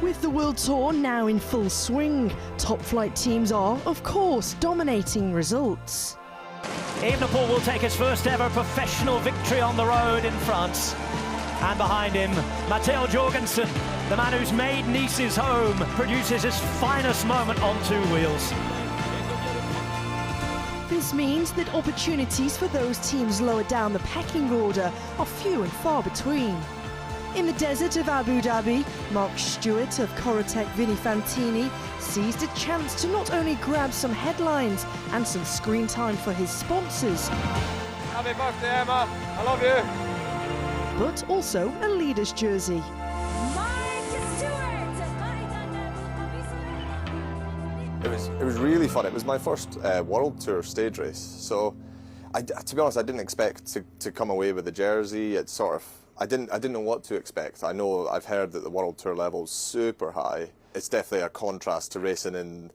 With the World Tour now in full swing, top-flight teams are, of course, dominating results. Evenepoel will take his first ever professional victory on the road in France. And behind him, Matteo Jorgensen, the man who's made Nice his home, produces his finest moment on two wheels. This means that opportunities for those teams lower down the pecking order are few and far between. In the desert of Abu Dhabi, Mark Stewart of Corratec Fantini seized a chance to not only grab some headlines and some screen time for his sponsors, Happy birthday, Emma. I love you. But also a leader's jersey. It was really fun. It was my first World Tour stage race, so to be honest, I didn't expect to come away with the jersey. It's sort of I didn't know what to expect. I've heard that the World Tour level's super high. It's definitely a contrast to racing in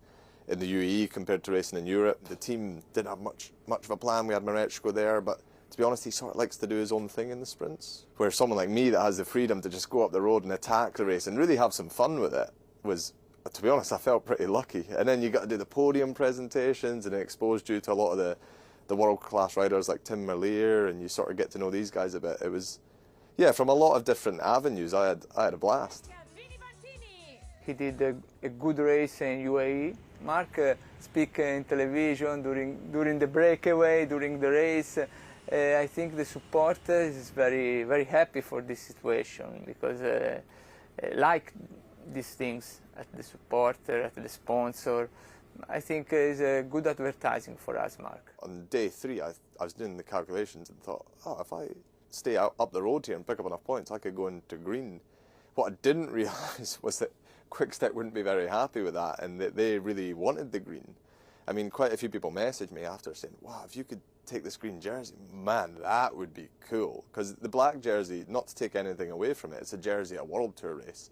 the UAE compared to racing in Europe. The team didn't have much of a plan. We had Marechko there, but to be honest, he sort of likes to do his own thing in the sprints. Where someone like me that has the freedom to just go up the road and attack the race and really have some fun with it was, to be honest, I felt pretty lucky. And then you got to do the podium presentations, and it exposed you to a lot of the world-class riders like Tim Merlier, and you sort of get to know these guys a bit. It was, yeah, from a lot of different avenues, I had a blast. He did a good race in UAE. Mark speak in television during the breakaway, during the race. I think the supporter is very happy for this situation, because like these things at the supporter, at the sponsor, I think is a good advertising for us, Mark. On day 3, I was doing the calculations and thought, oh, if I stay up the road here and pick up enough points, I could go into green. What I didn't realise was that QuickStep wouldn't be very happy with that, and that they really wanted the green. I mean, quite a few people messaged me after saying, wow, if you could take this green jersey, man, that would be cool. Because the black jersey, not to take anything away from it, it's a jersey, a World Tour race.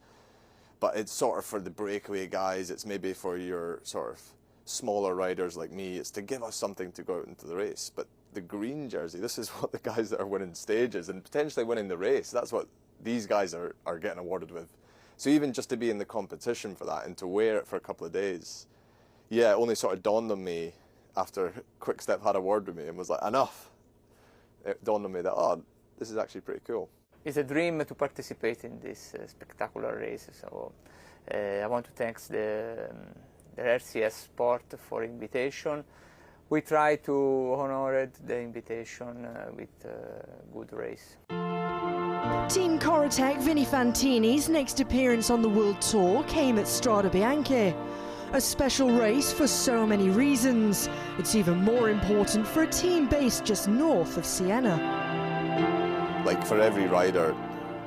But it's sort of for the breakaway guys, it's maybe for your sort of smaller riders like me, it's to give us something to go out into the race. But the green jersey, this is what the guys that are winning stages and potentially winning the race, that's what these guys are getting awarded with. So even just to be in the competition for that and to wear it for a couple of days, yeah, it only sort of dawned on me after QuickStep had a word with me and was like, enough. It dawned on me that, oh, this is actually pretty cool. It's a dream to participate in this spectacular race. So I want to thank the RCS Sport for invitation. We try to honor the invitation with a good race. Team Corratec Fantini's next appearance on the World Tour came at Strade Bianche. A special race for so many reasons. It's even more important for a team based just north of Siena. Like, for every rider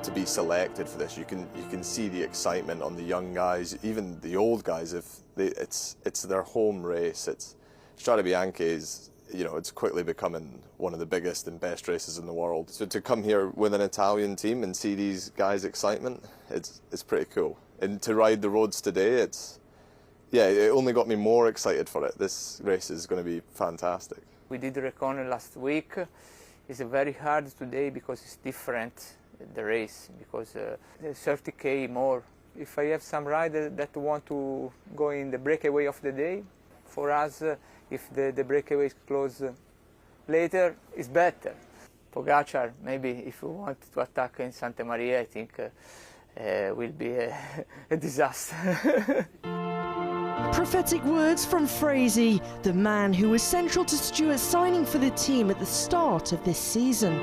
to be selected for this, you can see the excitement on the young guys, even the old guys. It's their home race. Strade Bianche is, you know, it's quickly becoming one of the biggest and best races in the world. So to come here with an Italian team and see these guys' excitement, it's pretty cool. And to ride the roads today, yeah, it only got me more excited for it. This race is going to be fantastic. We did the recon last week. It's very hard today because it's different, the race, because 30k more. If I have some rider that want to go in the breakaway of the day, for us, if the breakaway is closed later, it's better. Pogacar, maybe if you want to attack in Santa Maria, I think will be a disaster. Prophetic words from Frazee, the man who was central to Stewart signing for the team at the start of this season.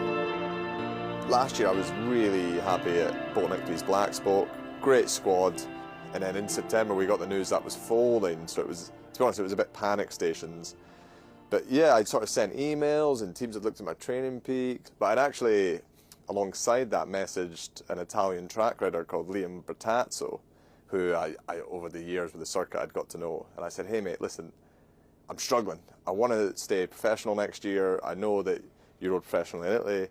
Last year I was really happy at Botanickby's Black Spot, great squad, and then in September we got the news that was folding, so it was, to be honest, it was a bit panic stations. But yeah, I'd sort of sent emails and teams had looked at my training peak, but I'd actually, alongside that, messaged an Italian track rider called Liam Bertazzo, who I over the years with the circuit I'd got to know. And I said, hey mate, listen, I'm struggling. I want to stay professional next year. I know that you rode professional in Italy.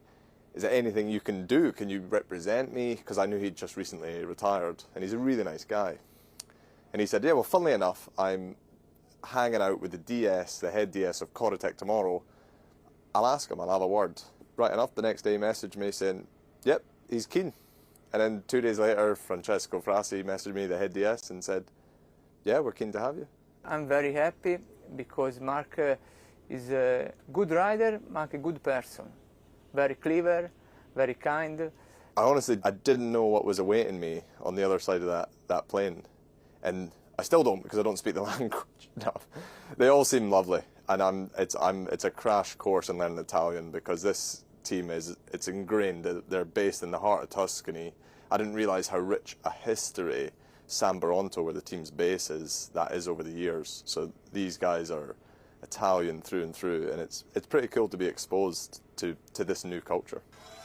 Is there anything you can do? Can you represent me? Because I knew he'd just recently retired, and he's a really nice guy. And he said, yeah, well, funnily enough, I'm hanging out with the DS, the head DS of Corratec tomorrow. I'll ask him, I'll have a word. Right enough, the next day he messaged me saying, yep, he's keen. And then 2 days later, Francesco Frassi messaged me, the head DS, and said, yeah, we're keen to have you. I'm very happy because Mark is a good rider, Mark a good person. Very clever, very kind. I didn't know what was awaiting me on the other side of that plane. And I still don't, because I don't speak the language. No. They all seem lovely. And it's a crash course in learning Italian, because this team it's ingrained. They're based in the heart of Tuscany. I didn't realise how rich a history San Baronto, where the team's base is, that is over the years. So these guys are Italian through and through, and it's pretty cool to be exposed to this new culture.